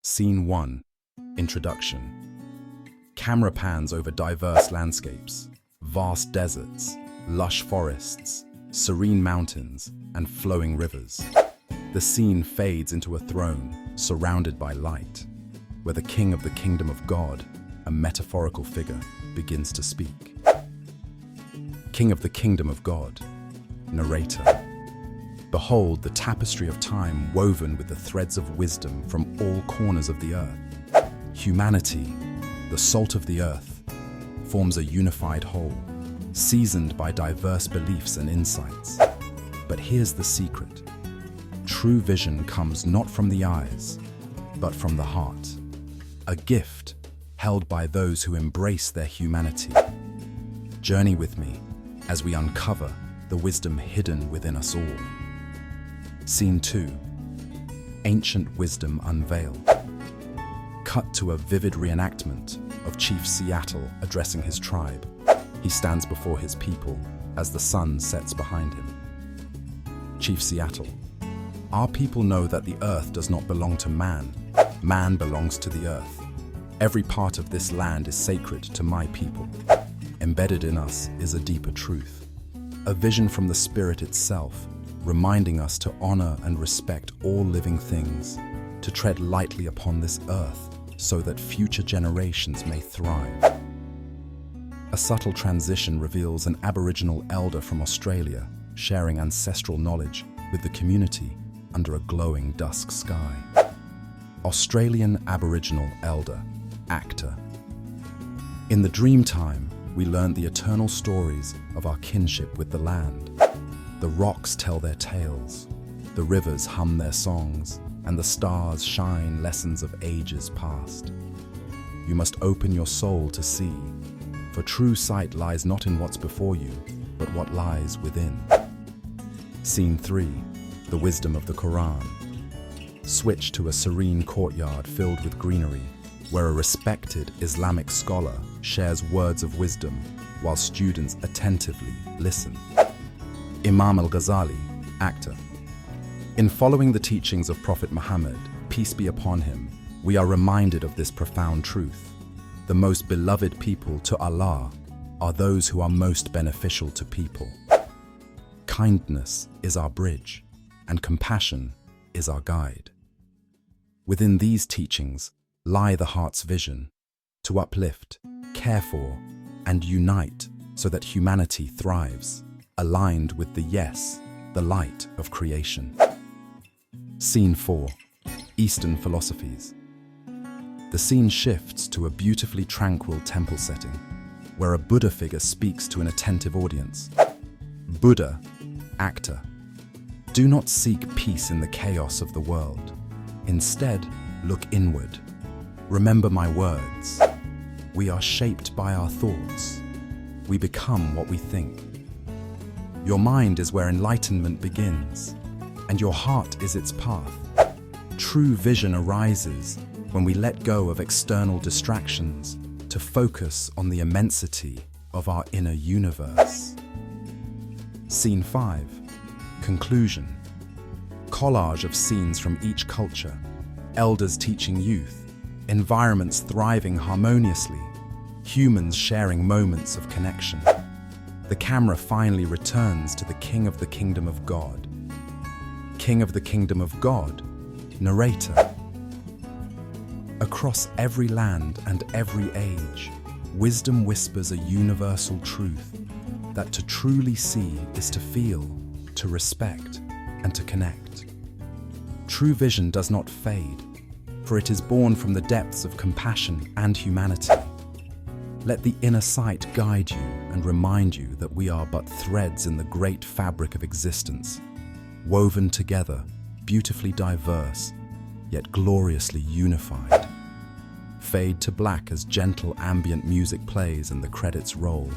Scene 1. Introduction. Camera pans over diverse landscapes, vast deserts, lush forests, serene mountains, and flowing rivers. The scene fades into a throne surrounded by light, where the king of the kingdom of God, a metaphorical figure, begins to speak. King of the kingdom of God, narrator. Behold the tapestry of time woven with the threads of wisdom from all corners of the earth. Humanity, the salt of the earth, forms a unified whole, seasoned by diverse beliefs and insights. But here's the secret. True vision comes not from the eyes, but from the heart. A gift held by those who embrace their humanity. Journey with me as we uncover the wisdom hidden within us all. Scene 2. Ancient wisdom unveiled. Cut to a vivid reenactment of Chief Seattle addressing his tribe. He stands before his people as the sun sets behind him. Chief Seattle, our people know that the earth does not belong to man. Man belongs to the earth. Every part of this land is sacred to my people. Embedded in us is a deeper truth, a vision from the spirit itself, reminding us to honor and respect all living things, to tread lightly upon this earth so that future generations may thrive. A subtle transition reveals an Aboriginal elder from Australia sharing ancestral knowledge with the community under a glowing dusk sky. Australian Aboriginal elder, actor. In the dream time, we learned the eternal stories of our kinship with the land. The rocks tell their tales, the rivers hum their songs, and the stars shine lessons of ages past. You must open your soul to see, for true sight lies not in what's before you, but what lies within. Scene 3. The wisdom of the Quran. Switch to a serene courtyard filled with greenery, where a respected Islamic scholar shares words of wisdom while students attentively listen. Imam al-Ghazali, actor. In following the teachings of Prophet Muhammad, peace be upon him, we are reminded of this profound truth. The most beloved people to Allah are those who are most beneficial to people. Kindness is our bridge, and compassion is our guide. Within these teachings lie the heart's vision, to uplift, care for, and unite so that humanity thrives, aligned with the yes, the light of creation. Scene 4. Eastern philosophies. The scene shifts to a beautifully tranquil temple setting, where a Buddha figure speaks to an attentive audience. Buddha, actor. Do not seek peace in the chaos of the world. Instead, look inward. Remember my words. We are shaped by our thoughts. We become what we think. Your mind is where enlightenment begins, and your heart is its path. True vision arises when we let go of external distractions to focus on the immensity of our inner universe. Scene 5. Conclusion. Collage of scenes from each culture, elders teaching youth, environments thriving harmoniously, humans sharing moments of connection. The camera finally returns to the King of the Kingdom of God. King of the Kingdom of God, narrator. Across every land and every age, wisdom whispers a universal truth that to truly see is to feel, to respect, and to connect. True vision does not fade, for it is born from the depths of compassion and humanity. Let the inner sight guide you and remind you that we are but threads in the great fabric of existence, woven together, beautifully diverse, yet gloriously unified. Fade to black as gentle ambient music plays and the credits roll.